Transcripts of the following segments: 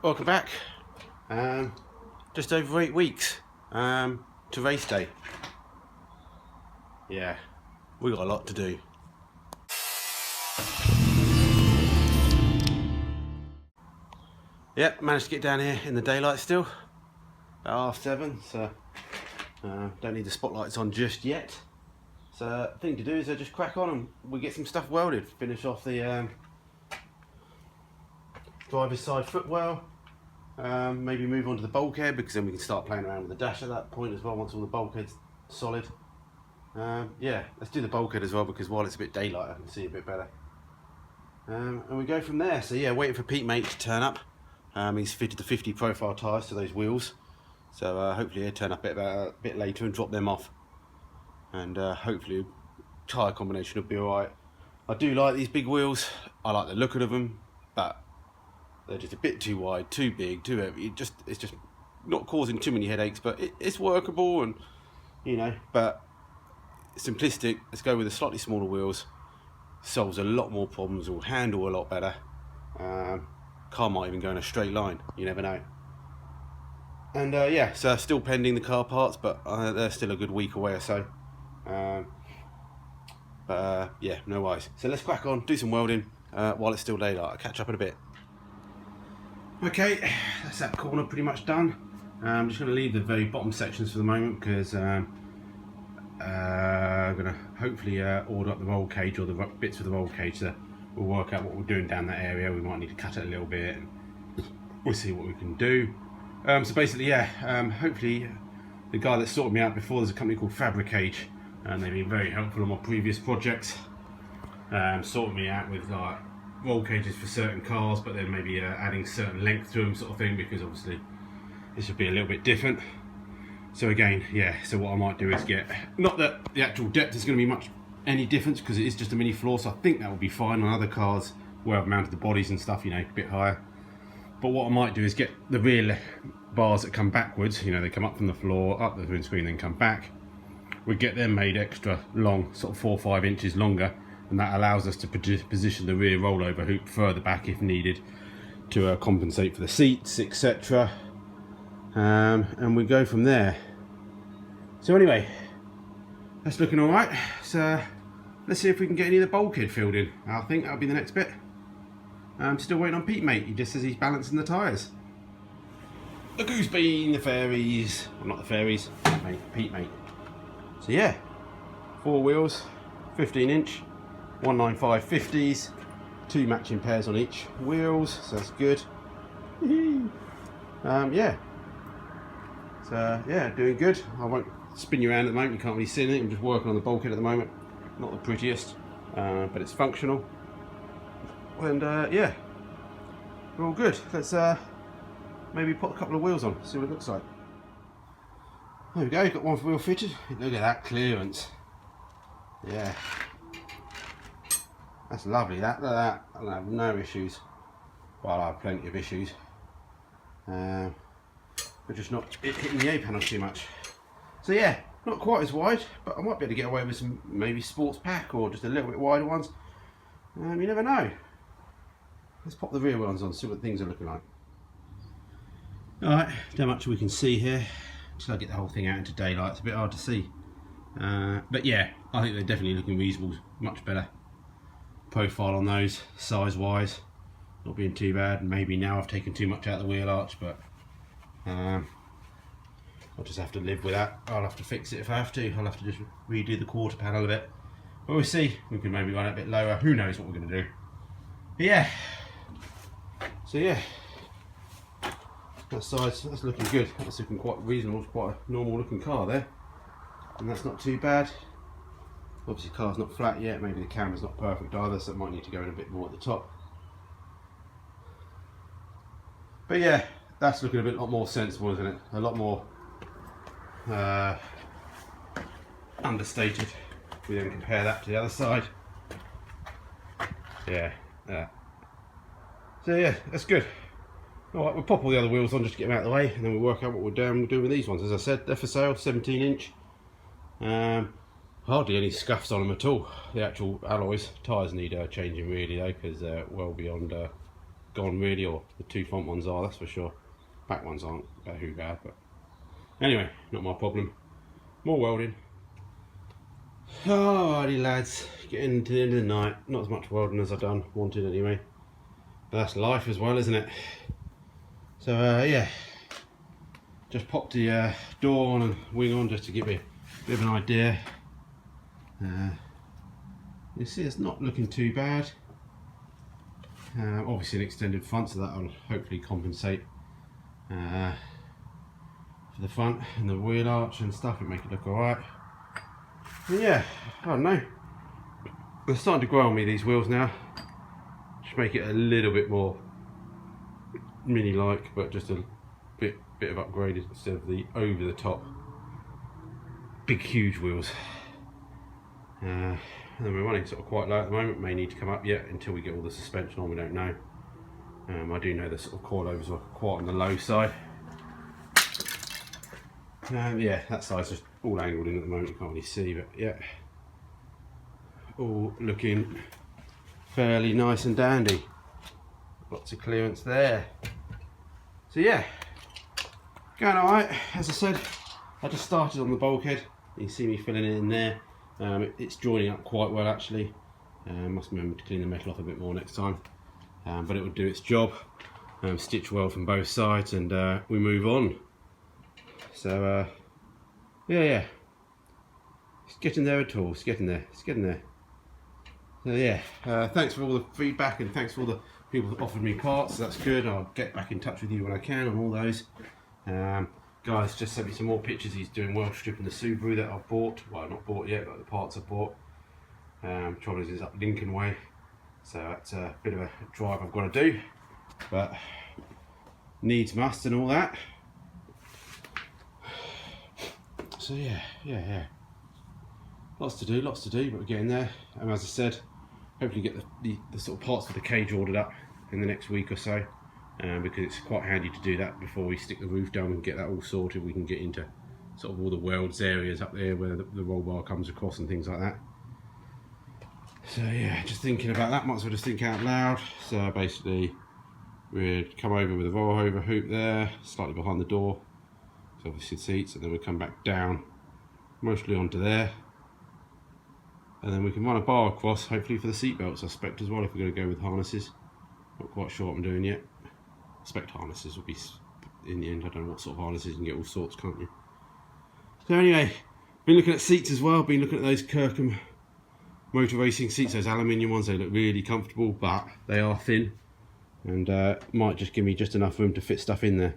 Welcome back. Just over 8 weeks to race day. Yeah, we got a lot to do. Yep, managed to get down here in the daylight still. About 7:30, so don't need the spotlights on just yet. So the thing to do is just crack on and we get some stuff welded. Finish off the driver's side footwell. Maybe move on to the bulkhead, because then we can start playing around with the dash at that point as well once all the bulkhead's solid. Yeah, let's do the bulkhead as well, because while it's a bit daylight I can see a bit better. And we go from there. So yeah, waiting for Pete mate to turn up. He's fitted the 50 profile tyres to those wheels, so hopefully he'll turn up a bit later and drop them off, and hopefully tyre combination will be alright. I do like these big wheels, I like the look of them, but they're just a bit too wide, too big, too heavy. It's just not causing too many headaches, but it's workable, and you know, but simplistic. Let's go with the slightly smaller wheels. Solves a lot more problems, will handle a lot better. Car might even go in a straight line, you never know. And yeah, so still pending the car parts, but they're still a good week away or so. Yeah, no worries. So let's crack on, do some welding while it's still daylight. I'll catch up in a bit. Okay, that's that corner pretty much done. I'm just going to leave the very bottom sections for the moment, because I'm going to hopefully order up the roll cage, or the bits for the roll cage. So we'll work out what we're doing down that area. We might need to cut it a little bit, and we'll see what we can do. So basically, yeah, hopefully the guy that sorted me out before, there's a company called Fabricage, and they've been very helpful on my previous projects. Sorted me out with like roll cages for certain cars, but then maybe adding certain length to them, sort of thing, because obviously this would be a little bit different. So again, yeah, so what I might do is get, not that the actual depth is going to be much any difference, because it is just a mini floor, so I think that will be fine on other cars where I've mounted the bodies and stuff, you know, a bit higher. But what I might do is get the rear bars that come backwards, you know, they come up from the floor, up the windscreen, then come back. We get them made extra long, sort of 4 or 5 inches longer, and that allows us to position the rear rollover hoop further back if needed, to compensate for the seats, etc. And we go from there. So anyway, that's looking all right. So let's see if we can get any of the bulkhead filled in. I think that'll be the next bit. I'm still waiting on Pete mate. He just says he's balancing the tyres. The goose bean, the fairies, well, not the fairies, Pete mate. So yeah, 4 wheels, 15-inch, 195 50s, 2 matching pairs on each wheels, so that's good. Yeah. So yeah, doing good. I won't spin you around at the moment, you can't really see anything. I'm just working on the bulkhead at the moment. Not the prettiest, but it's functional. And yeah, we're all good. Let's maybe put a couple of wheels on, see what it looks like. There we go, got one wheel fitted. Look at that clearance. Yeah. That's lovely, that. Look at that. I'll have no issues. Well, I have plenty of issues. But just not hitting the A-panel too much. So yeah, not quite as wide, but I might be able to get away with some maybe sports pack, or just a little bit wider ones. You never know. Let's pop the rear ones on, see what things are looking like. Alright, how much we can see here. Until I get the whole thing out into daylight, it's a bit hard to see. But yeah, I think they're definitely looking reasonable, much better profile on those, size wise, not being too bad. Maybe now I've taken too much out of the wheel arch, but I'll just have to live with that. I'll have to fix it if I have to. I'll have to just redo the quarter panel a bit, but we'll see. We can maybe run it a bit lower, who knows what we're going to do. But yeah, so yeah, that side's, that's looking good. That's looking quite reasonable. It's quite a normal looking car there, and that's not too bad. Obviously the car's not flat yet, maybe the camera's not perfect either, so it might need to go in a bit more at the top. But yeah, that's looking a bit lot more sensible, isn't it? A lot more understated. We then compare that to the other side. Yeah, yeah. So yeah, that's good. Alright, we'll pop all the other wheels on just to get them out of the way, and then we'll work out what we're doing with these ones. As I said, they're for sale, 17-inch. Hardly any scuffs on them at all. The actual alloys, tyres need changing really though, because they're well beyond gone really, or the two front ones are, that's for sure. Back ones aren't too bad, but anyway, not my problem. More welding. Alrighty lads, getting to the end of the night. Not as much welding as I wanted anyway, but that's life as well, isn't it? So yeah, just popped the door on and wing on just to give you a bit of an idea. You see it's not looking too bad. Obviously an extended front, so that will hopefully compensate for the front and the wheel arch and stuff and make it look alright. Yeah, I don't know. They're starting to grow on me, these wheels now. Just make it a little bit more mini-like, but just a bit of upgraded instead of the over the top big huge wheels. And we're running sort of quite low at the moment. May need to come up yet until we get all the suspension on. We don't know. I do know the sort of coilovers are quite on the low side. Yeah, that side's just all angled in at the moment, you can't really see, but yeah, all looking fairly nice and dandy. Lots of clearance there. So yeah, going alright. As I said, I just started on the bulkhead. You can see me filling it in there. It's joining up quite well actually. Must remember to clean the metal off a bit more next time, but it will do its job. Stitch well from both sides, and we move on. So yeah, it's getting there at all. It's getting there. So yeah, thanks for all the feedback and thanks for all the people that offered me parts. So that's good. I'll get back in touch with you when I can on all those. Guys just sent me some more pictures. He's doing weld stripping the Subaru that I've bought. Well, not bought yet, but the parts I've bought. Trouble is up Lincoln Way, so that's a bit of a drive I've got to do, but needs must and all that. So yeah, lots to do, but we're getting there. And as I said, hopefully get the sort of parts for the cage ordered up in the next week or so, because it's quite handy to do that before we stick the roof down and get that all sorted. We can get into sort of all the welds areas up there where the roll bar comes across and things like that. So yeah, just thinking about that, might as well just think out loud. So basically we'd come over with a roll over hoop there, slightly behind the door, so obviously the seats, and then we come back down mostly onto there, and then we can run a bar across, hopefully for the seat belts I suspect as well, if we're going to go with harnesses. Not quite sure what I'm doing yet. I suspect harnesses will be in the end. I don't know what sort of harnesses, you can get all sorts, can't you? So anyway, been looking at seats as well, been looking at those Kirkham motor racing seats, those aluminium ones. They look really comfortable, but they are thin, and might just give me just enough room to fit stuff in there.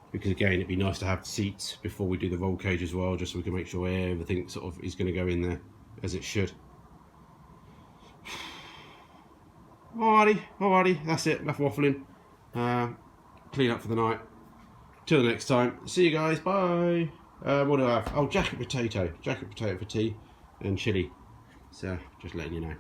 Because again, it'd be nice to have seats before we do the roll cage as well, just so we can make sure everything sort of is going to go in there as it should. Alrighty, that's it, enough waffling. Clean up for the night. Till the next time, see you guys, bye. What do I have? Oh, jacket potato for tea and chilli. So just letting you know.